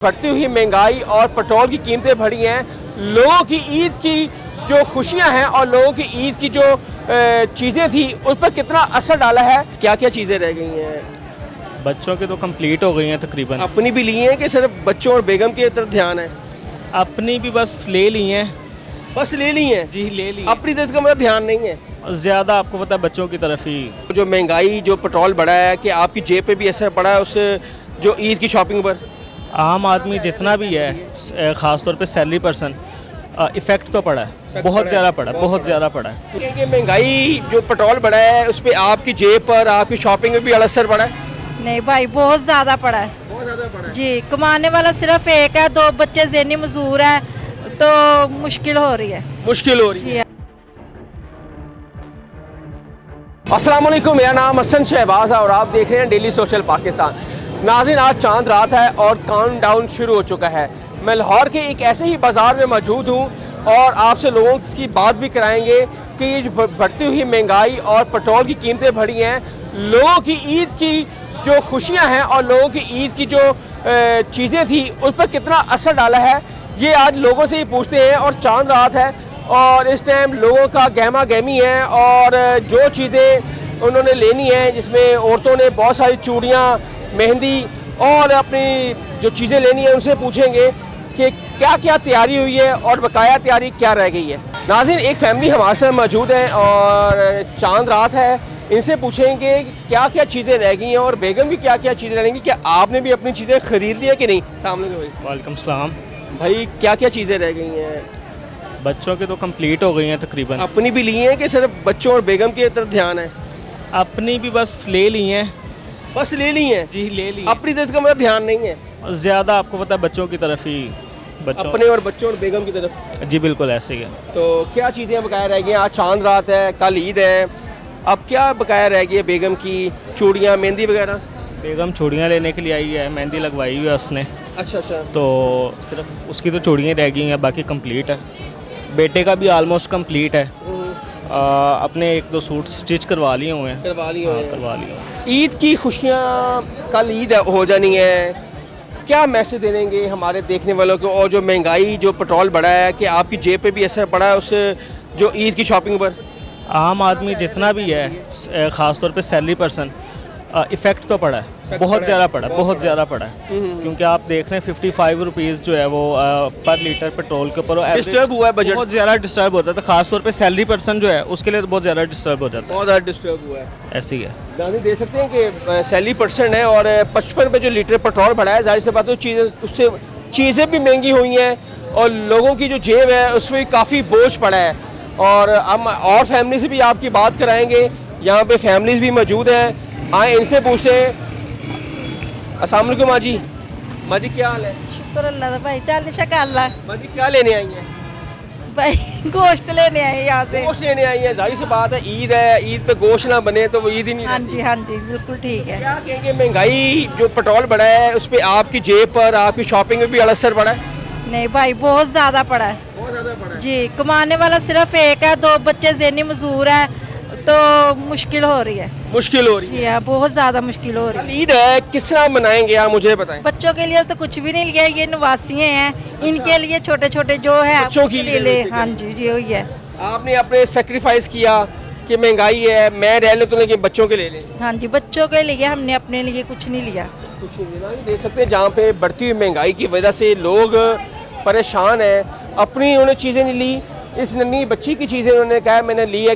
बढ़ती हुई महंगाई और पेट्रोल की कीमतें बढ़ी हैं। लोगों की ईद की जो खुशियां हैं और लोगों की ईद की जो चीज़ें थी उस पर कितना असर डाला है, क्या क्या चीज़ें रह गई हैं? बच्चों की तो कंप्लीट हो गई हैं तकरीबन। अपनी भी ली हैं कि सिर्फ बच्चों और बेगम की तरफ ध्यान है? अपनी भी बस ले ली हैं। बस ले ली हैं जी ले ली। अपनी तरफ का मतलब ध्यान नहीं है। ज़्यादा आपको पता है बच्चों की तरफ ही। जो महंगाई जो पेट्रोल बढ़ा है कि आपकी जेब पे भी असर पड़ा है उस जो ईद की शॉपिंग पर? आम आदमी जितना भी है ख़ास तौर पे सैलरी पर्सन इफ़ेक्ट तो पड़ा है, बहुत ज़्यादा पड़ा, बहुत ज़्यादा पड़ा है। क्योंकि महंगाई जो पेट्रोल बढ़ा है उस पर आपकी जेब पर आपकी शॉपिंग में भी असर पड़ा है? नहीं भाई, बहुत ज़्यादा पड़ा है। बहुत ज़्यादा पड़ा है जी, कमाने वाला सिर्फ एक है, दो बच्चे ज़हनी मजदूर है तो मुश्किल हो रही है। मुश्किल हो रही है। जी अस्सलाम वालेकुम, मेरा नाम हसन शहबाज है और आप देख रहे हैं डेली सोशल पाकिस्तान। नाज़रीन, आज चांद रात है और काउंटडाउन शुरू हो चुका है। मैं लाहौर के एक ऐसे ही बाज़ार में मौजूद हूँ और आपसे लोगों की बात भी कराएंगे कि ये जो बढ़ती हुई महंगाई और पेट्रोल की कीमतें बढ़ी हैं, लोगों की ईद की जो खुशियाँ हैं और लोगों की ईद की जो चीज़ें थी उस पर कितना असर डाला है, ये आज लोगों से ही पूछते हैं। और चांद रात है और इस टाइम लोगों का गहमा गहमी है और जो चीज़ें उन्होंने लेनी है, जिसमें औरतों ने बहुत सारी चूड़ियाँ, मेहंदी और अपनी जो चीज़ें लेनी है उनसे पूछेंगे कि क्या क्या तैयारी हुई है और बकाया तैयारी क्या रह गई है। नाज़रीन, एक फैमिली हमारे साथ मौजूद है और चांद रात है, इनसे पूछेंगे कि क्या क्या चीज़ें रह गई हैं और बेगम की क्या क्या चीज़ें रहेंगी। क्या आपने भी अपनी चीज़ें ख़रीद ली है कि नहीं? सामने भाई। वालेकुम सलाम। भाई, क्या क्या चीज़ें रह गई हैं? बच्चों की तो कंप्लीट हो गई हैं तकरीबन। अपनी भी ली हैं कि सिर्फ बच्चों और बेगम की तरफ ध्यान है? अपनी भी बस ले ली हैं। बस ले ली हैं जी ले ली। अपनी तरफ का मतलब ध्यान नहीं है। ज़्यादा आपको पता है बच्चों की तरफ ही। बच्चों अपने और बच्चों और बेगम की तरफ। जी बिल्कुल ऐसे ही है। तो क्या चीज़ें बकाया रह गई हैं? आज चांद रात है, कल ईद है, अब क्या बकाया रह गई है? बेगम की चूड़ियाँ, मेहंदी वगैरह? बेगम चूड़ियाँ लेने के लिए आई है, मेहंदी लगवाई हुई है उसने, अच्छा अच्छा। तो सिर्फ उसकी तो चूड़ियाँ रह गई हैं, बाकी कंप्लीट है। बेटे का भी आलमोस्ट कंप्लीट है। अपने एक दो सूट स्टिच करवा लिए हुए हैं। करवा ली हाँ, हुई करवा लिए हुए हैं। ईद की खुशियाँ, कल ईद हो जानी है, क्या मैसेज देंगे हमारे देखने वालों को? और जो महंगाई जो पेट्रोल बढ़ा है कि आपकी जेब पे भी असर पड़ा है उस जो ईद की शॉपिंग पर? आम आदमी जितना भी है ख़ास तौर पे सैलरी पर्सन इफ़ेक्ट तो पड़ा है, बहुत ज़्यादा पड़ा, बहुत ज़्यादा पड़ा है। क्योंकि आप देख रहे हैं 55 रुपीज़ जो है वो पर लीटर पेट्रोल के ऊपर डिस्टर्ब हुआ है बजट, बहुत ज़्यादा डिस्टर्ब होता है। तो ख़ास तौर पे सैलरी पर्सन जो है उसके लिए तो बहुत ज़्यादा डिस्टर्ब हो जाता बहुत ज़्यादा डिस्टर्ब हुआ है। है। ऐसे ही है। गांधी देख सकते हैं कि सैलरी परसेंट है और 55 रुपये जो लीटर पेट्रोल बढ़ा है, जाहिर सी बात है चीज़ें उससे चीज़ें भी महंगी हुई हैं और लोगों की जो जेब है उसमें काफ़ी बोझ पड़ा है। और हम और फैमिली से भी आपकी बात कराएंगे, यहाँ पे फैमिलीज भी मौजूद हैं, आए इनसे पूछते हैं। अस्सलाम वालेकुम माजी। माजी क्या हाल है? शुक्र अल्लाह का भाई, चल शकाला माजी क्या लेने आई हैं? भाई, गोश्त लेने आए यहाँ से। गोश्त लेने आई हैं, जाहिर सी बात है ईद है, ईद पे गोश्त ना बने तो वो ईद ही नहीं हाँ रहती। जी हाँ जी, बिल्कुल ठीक है। क्या कहेंगे, महंगाई जो पेट्रोल बढ़ा है उस पर आपकी जेब पर आपकी शॉपिंग में भी असर पड़ा है? नहीं भाई, बहुत ज़्यादा पड़ा है। बहुत ज़्यादा पड़ा है। जी, कमाने वाला सिर्फ एक है, दो बच्चे ज़हनी मजदूर है तो मुश्किल हो रही है। मुश्किल हो रही है। जी हाँ, बहुत ज़्यादा मुश्किल हो रही है। कल ईद है, किस तरह मनाएंगे आप मुझे बताएं? बच्चों के लिए तो कुछ भी नहीं लिया, ये नवासियाँ हैं, इनके लिए छोटे छोटे जो है बच्चों के उनके लिए ले। बेसिकली। हाँ जी, जी वही है। आपने अपने सेक्रीफाइस किया कि महंगाई है, मैं रह ले तो लेकिन बच्चों के ले लें। हाँ जी, बच्चों के लिए हमने अपने लिए कुछ नहीं लिया। कुछ नहीं लेना, ये देख सकते हैं जहाँ पे बढ़ती हुई महंगाई की वजह से लोग परेशान हैं। अपनी उन्होंने चीज़ें नहीं ली, इस नन्ही बच्ची की चीज़ें उन्होंने कहा मैंने ली है